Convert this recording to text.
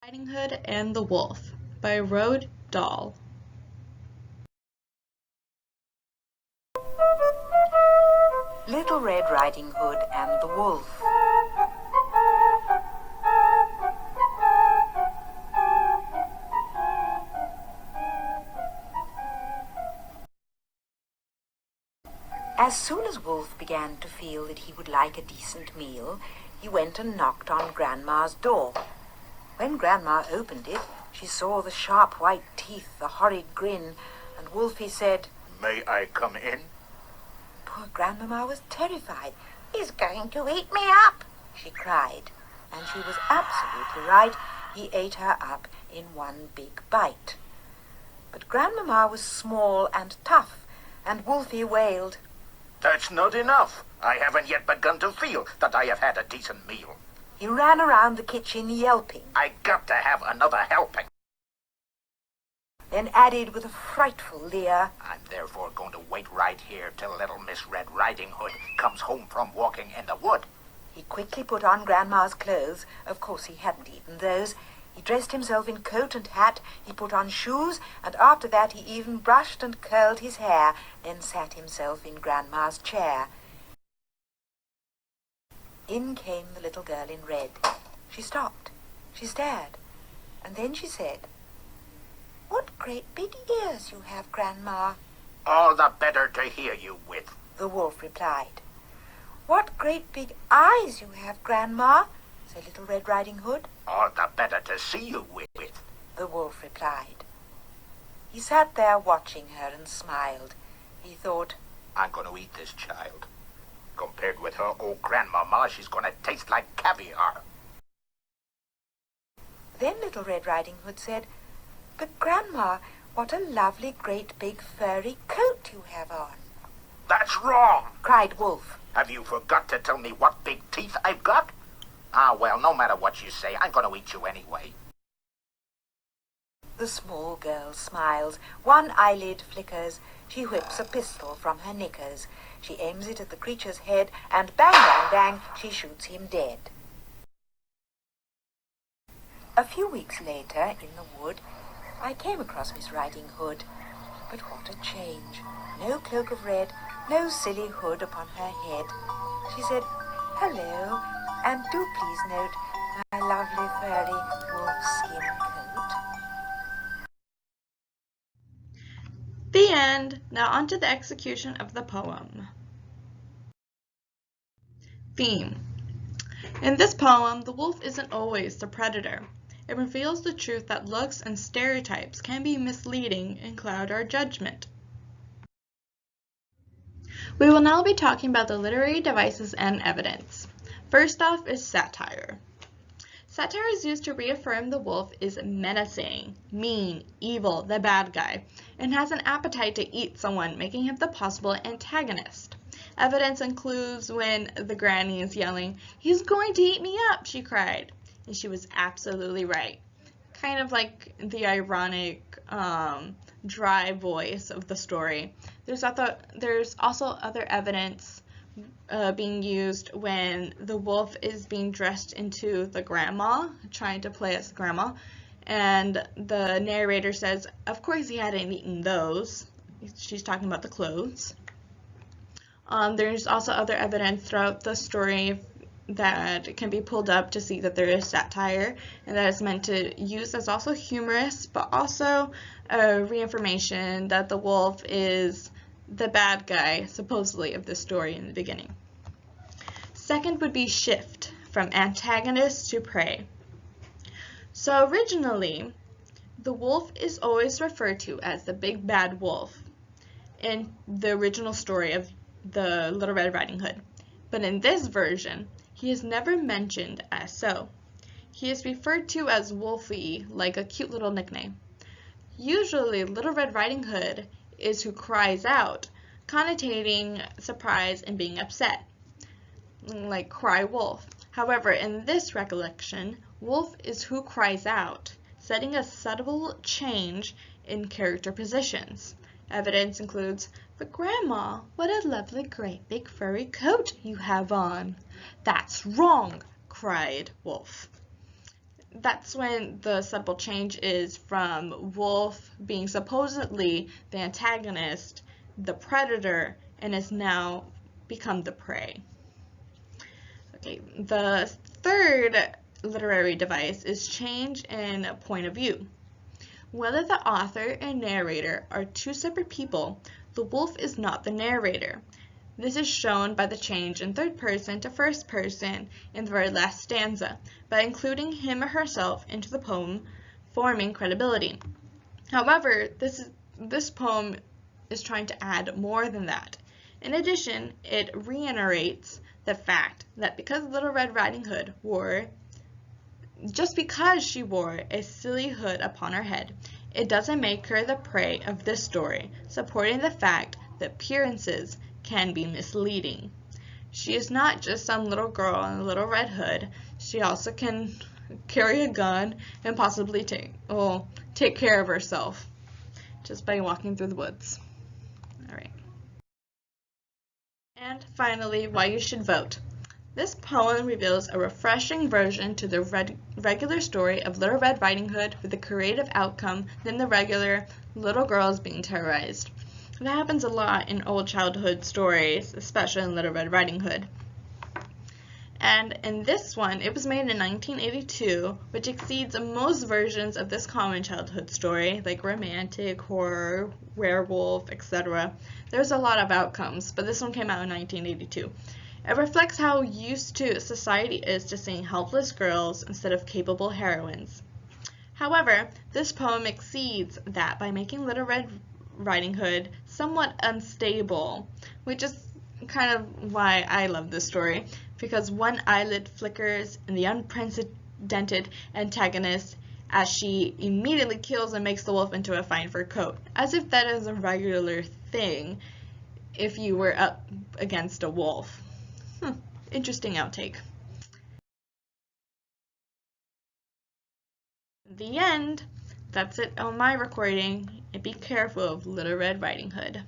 Riding Hood and the Wolf by Roald Dahl. Little Red Riding Hood and the Wolf. As soon as Wolf began to feel that he would like a decent meal, he went and knocked on Grandma's door. When Grandma opened it, she saw the sharp white teeth, the horrid grin, and Wolfie said, "May I come in?" Poor Grandmama was terrified. "He's going to eat me up," she cried. And she was absolutely right. He ate her up in one big bite. But Grandmama was small and tough, and Wolfie wailed, "That's not enough. I haven't yet begun to feel that I have had a decent meal. He ran around the kitchen yelping, I got to have another helping. then added with a frightful leer, I'm therefore going to wait right here till little Miss Red Riding Hood comes home from walking in the wood." He quickly put on Grandma's clothes. Of course he hadn't eaten those. He dressed himself in coat and hat. He put on shoes, and after that he even brushed and curled his hair, then sat himself in Grandma's chair. In came the little girl in red. She stopped. She stared. And then she said, "What great big ears you have, Grandma," All the better to hear you with. the wolf replied. "What great big eyes you have, Grandma," said Little Red Riding Hood. All the better to see you with. The wolf replied. He sat there watching her and smiled. He thought, I'm going to eat this child. Compared with her old grandmama, she's going to taste like caviar. Then Little Red Riding Hood said, "But Grandma, what a lovely great big furry coat you have on," That's wrong. cried Wolf. Have you forgot to tell me what big teeth I've got? Well, no matter what you say, I'm going to eat you anyway. The small girl smiles. One eyelid flickers. She whips a pistol from her knickers. She aims it at the creature's head, and bang, bang, bang, she shoots him dead. A few weeks later, in the wood, I came across Miss Riding Hood. But what a change. No cloak of red, no silly hood upon her head. She said, "Hello, and do please note my lovely furry wolf-skin coat." The end. Now on to the execution of the poem. Theme. In this poem, the wolf isn't always the predator. It reveals the truth that looks and stereotypes can be misleading and cloud our judgment. We will now be talking about the literary devices and evidence. First off is satire. Satire is used to reaffirm the wolf is menacing, mean, evil, the bad guy, and has an appetite to eat someone, making him the possible antagonist. Evidence includes when the granny is yelling, "He's going to eat me up," she cried. And she was absolutely right. Kind of like the ironic, dry voice of the story. There's also other evidence being used when the wolf is being dressed into the grandma, trying to play as grandma, and the narrator says, of course he hadn't eaten those. She's talking about the clothes. There's also other evidence throughout the story that can be pulled up to see that there is satire, and that is meant to use as also humorous, but also a reaffirmation that the wolf is the bad guy, supposedly, of the story in the beginning. Second would be shift, from antagonist to prey. So originally, the wolf is always referred to as the big bad wolf in the original story of the Little Red Riding Hood. But in this version, he is never mentioned as so. He is referred to as Wolfie, like a cute little nickname. Usually, Little Red Riding Hood is who cries out, connotating surprise and being upset, like cry wolf. However, in this recollection, wolf is who cries out, setting a subtle change in character positions. Evidence includes, "But Grandma, what a lovely great big furry coat you have on." "That's wrong," cried Wolf. that's when the subtle change is from Wolf being supposedly the antagonist, the predator, and has now become the prey. Okay, the third literary device is change in point of view. Whether the author and narrator are two separate people, the wolf is not the narrator. This is shown by the change in third person to first person in the very last stanza, by including him or herself into the poem, forming credibility. However, this poem is trying to add more than that. In addition, it reiterates the fact that because Little Red Riding Hood just because she wore a silly hood upon her head, it doesn't make her the prey of this story, supporting the fact that appearances can be misleading. She is not just some little girl in a little red hood. She also can carry a gun and possibly take care of herself just by walking through the woods. All right. And finally, why you should vote. This poem reveals a refreshing version to the regular story of Little Red Riding Hood with a creative outcome than the regular little girls being terrorized. That happens a lot in old childhood stories, especially in Little Red Riding Hood. And in this one, it was made in 1982, which exceeds most versions of this common childhood story, like romantic, horror, werewolf, etc. There's a lot of outcomes, but this one came out in 1982. It reflects how used to society is to seeing helpless girls instead of capable heroines. However, this poem exceeds that by making Little Red Riding Hood somewhat unstable, which is kind of why I love this story, because one eyelid flickers in the unprecedented antagonist as she immediately kills and makes the wolf into a fine fur coat, as if that is a regular thing if you were up against a wolf. Interesting outtake. The end. That's it on my recording. And be careful of Little Red Riding Hood.